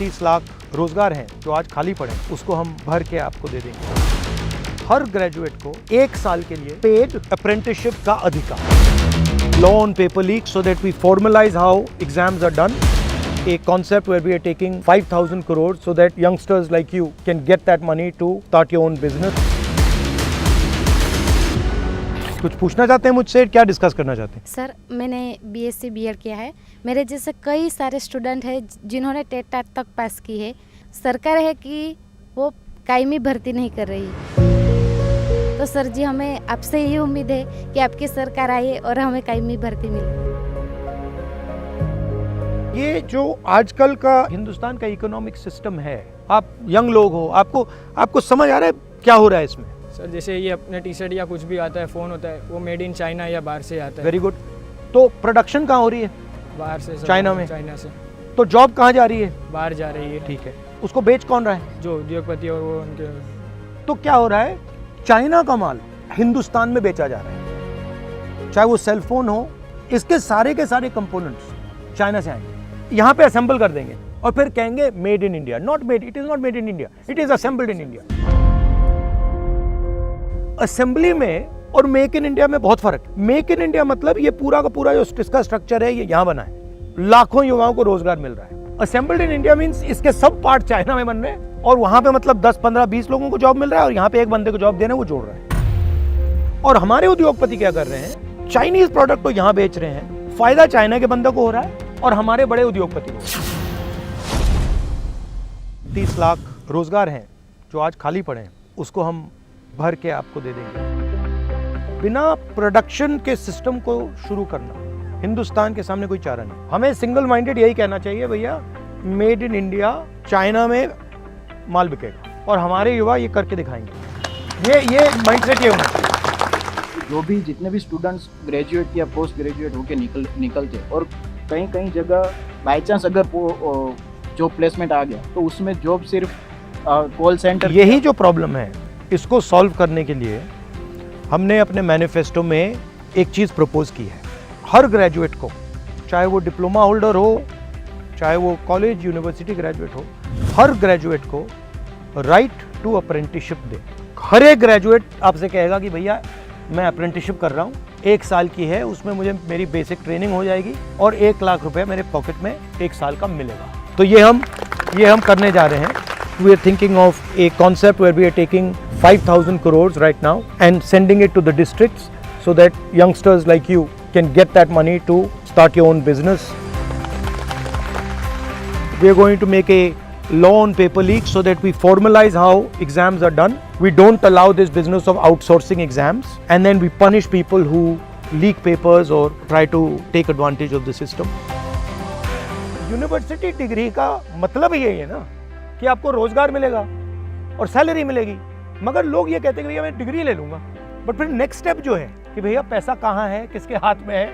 30 लाख रोजगार हैं जो आज खाली पड़े हैं, उसको हम भर के आपको दे देंगे। हर ग्रेजुएट को 1 साल के लिए पेड अप्रेंटिसशिप का अधिकार। Law on paper leak so that we formalise how exams are done. A concept where we are taking 5,000 crores so that youngsters like you can get that money to start your own business. कुछ पूछना चाहते हैं मुझसे, क्या discuss करना चाहते हैं? Sir, मैंने BSc B.Ed किया है। मेरे जैसे कई सारे स्टूडेंट हैं जिन्होंने टेट तक पास की है। सरकार है कि वो कायमी भर्ती नहीं कर रही। तो सर जी, हमें आपसे ये उम्मीद है कि आपकी सरकार आए और हमें कायमी भर्ती मिले। ये जो आजकल का हिंदुस्तान का इकोनॉमिक सिस्टम है, आप यंग लोग हो, आपको समझ आ रहा है क्या हो रहा है इसमें? सर, जैसे ये अपने टी शर्ट या कुछ भी आता है, फ़ोन होता है, वो मेड इन चाइना या बाहर से आता है। Very good. तो प्रोडक्शन कहाँ हो रही है? बाहर से। चाइना में? चाइना से। तो जॉब कहाँ जा रही है? बाहर जा रही है। ठीक है, उसको बेच कौन रहा है? जो उद्योगपति और वो उनके। तो क्या हो रहा है, चाइना का माल हिंदुस्तान में बेचा जा रहा है। चाहे वो सेलफोन हो, इसके सारे के सारे कंपोनेंट्स चाइना से आएंगे, यहाँ पे असेंबल कर देंगे और फिर कहेंगे made in India. Not made, it is not made in India, it is assembled in India. Assembly में और मेक इन इंडिया में बहुत फर्क है। मेक इन इंडिया मतलब ये पूरा का पूरा जो इसका स्ट्रक्चर है, ये यहाँ बना है, लाखों युवाओं को रोजगार मिल रहा है। असेंबल्ड इन इंडिया मींस इसके सब पार्ट चाइना में बन रहे हैं और वहां पे मतलब 10, 15, 20 लोगों को जॉब मिल रहा है और यहाँ पे एक बंदे को जॉब देना वो जोड़ रहा है। और हमारे उद्योगपति क्या कर रहे हैं, चाइनीज प्रोडक्ट को यहाँ बेच रहे हैं, फायदा चाइना के बंदे को हो रहा है और हमारे बड़े उद्योगपति को। 30 लाख रोजगार हैं जो आज खाली पड़े हैं, उसको हम भर के आपको दे देंगे। बिना प्रोडक्शन के सिस्टम को शुरू करना हिंदुस्तान के सामने कोई चारा नहीं। हमें सिंगल माइंडेड यही कहना चाहिए, भैया मेड इन इंडिया, चाइना में माल बिकेगा और हमारे युवा ये करके दिखाएंगे। ये माइंडसेट ये होना चाहिए। जो भी जितने भी स्टूडेंट्स ग्रेजुएट या पोस्ट ग्रेजुएट होके निकलते और कहीं जगह बाई चांस अगर जॉब प्लेसमेंट आ गया तो उसमें जॉब सिर्फ कॉल सेंटर। यही जो प्रॉब्लम है, इसको सॉल्व करने के लिए हमने अपने मैनिफेस्टो में एक चीज़ प्रपोज की है। हर ग्रेजुएट को, चाहे वो डिप्लोमा होल्डर हो, चाहे वो कॉलेज यूनिवर्सिटी ग्रेजुएट हो, हर ग्रेजुएट को राइट टू अप्रेंटिसशिप दे। हर एक ग्रेजुएट आपसे कहेगा कि भैया मैं अप्रेंटिसशिप कर रहा हूँ, 1 साल की है, उसमें मुझे मेरी बेसिक ट्रेनिंग हो जाएगी और 1 लाख रुपए मेरे पॉकेट में 1 साल का मिलेगा। तो ये हम करने जा रहे हैं। We are thinking of a concept where we are taking 5,000 crores right now and sending it to the districts so that youngsters like you can get that money to start your own business. We are going to make a law on paper leak so that we formalize how exams are done. We don't allow this business of outsourcing exams and then we punish people who leak papers or try to take advantage of the system. University degree का मतलब ही यही है ना कि आपको रोजगार मिलेगा और सैलरी मिलेगी। मगर लोग ये कहते हैं कि भैया मैं डिग्री ले लूंगा, बट फिर नेक्स्ट स्टेप जो है कि भैया पैसा कहाँ है, किसके हाथ में है,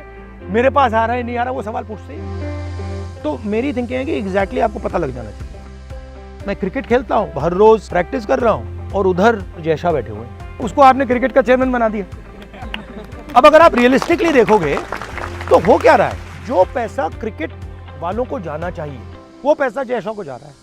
मेरे पास आ रहा है नहीं आ रहा, वो सवाल पूछते ही। तो मेरी थिंकिंग है कि एग्जैक्टली आपको पता लग जाना चाहिए। मैं क्रिकेट खेलता हूँ, हर रोज प्रैक्टिस कर रहा हूँ और उधर जयशाह बैठे हुए हैं, उसको आपने क्रिकेट का चेयरमैन बना दिया। अब अगर आप रियलिस्टिकली देखोगे तो हो क्या रहा है, जो पैसा क्रिकेट वालों को जाना चाहिए वो पैसा जयशाह को जा रहा है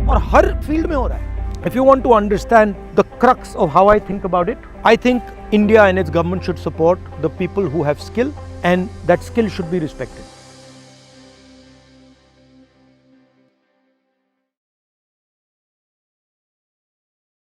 और हर फील्ड में हो रहा है। If you want to understand the crux of how I think about it, I think India and its government should support the people who have skill and that skill should be respected.